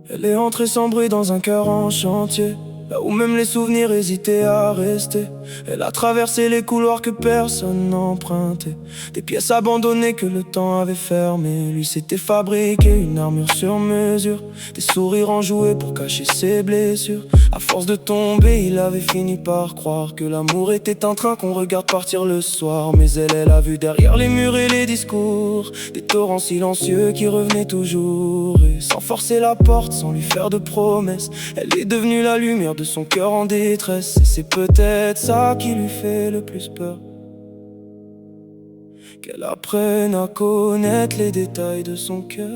Elle est entrée sans bruit dans un cœur en chantier, là où même les souvenirs hésitaient à rester. Elle a traversé les couloirs que personne n'empruntait, des pièces abandonnées que le temps avait fermées. Lui s'était fabriqué une armure sur mesure, des sourires enjoués pour cacher ses blessures. À force de tomber, il avait fini par croire que l'amour était un train qu'on regarde partir le soir. Mais elle a vu derrière les murs et les discours des torrents silencieux qui revenaient toujours. Et sans forcer la porte, sans lui faire de promesses, elle est devenue la lumière de son cœur en détresse. Et c'est peut-être ça qui lui fait le plus peur, qu'elle apprenne à connaître les détails de son cœur.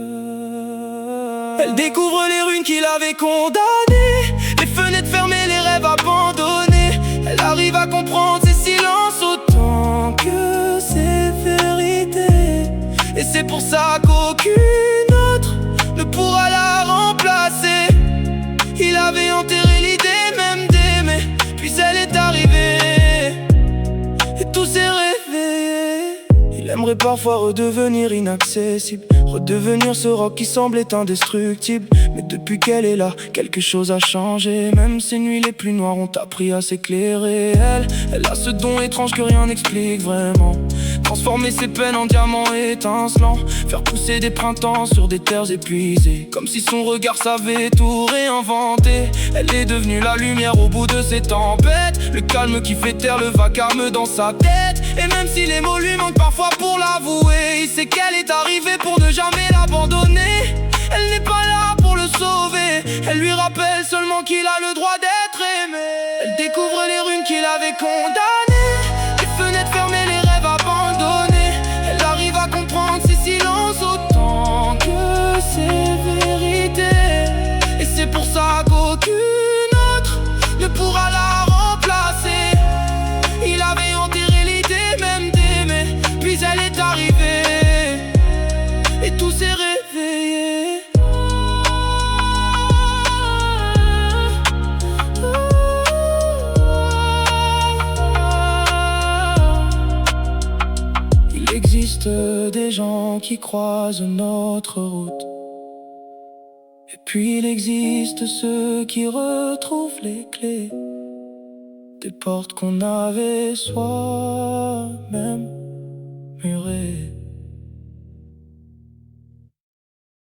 Elle découvre les ruines qui l'avaient condamnée, les fenêtres fermées, les rêves abandonnés. Elle arrive à comprendre ses silences autant que ses vérités. Et c'est pour ça qu'aucune autre ne pourra la remplacer. Il avait enterré l'idée même d'aimer, puis elle est arrivée et tout s'est réveillé. Il aimerait parfois redevenir inaccessible, redevenir ce roc qui semblait indestructible. Mais depuis qu'elle est là, quelque chose a changé. Même ses nuits les plus noires ont appris à s'éclairer. Elle a ce don étrange que rien n'explique vraiment, transformer ses peines en diamants étincelants, faire pousser des printemps sur des terres épuisées, comme si son regard savait tout réinventer. Elle est devenue la lumière au bout de ces tempêtes, le calme qui fait taire le vacarme dans sa tête. Et même si les mots lui manquent parfois pour l'avouer, il sait qu'elle est arrivée pour ne jamais l'abandonner. Elle n'est pas là pour le sauver, elle lui rappelle seulement qu'il a le droit d'être aimé. Elle découvre les ruines qu'il avait condamnées, les fenêtres fermées, les rêves abandonnés. Elle arrive à comprendre ses silences autant que ses vérités. Et c'est pour ça qu'aucune autre ne pourra la remplacer. Il avait enterré l'idée même d'aimer, puis elle est arrivée et tout s'est réveillé. Il existe des gens qui croisent notre route, et puis il existe ceux qui retrouvent les clés des portes qu'on avait soi-même murées.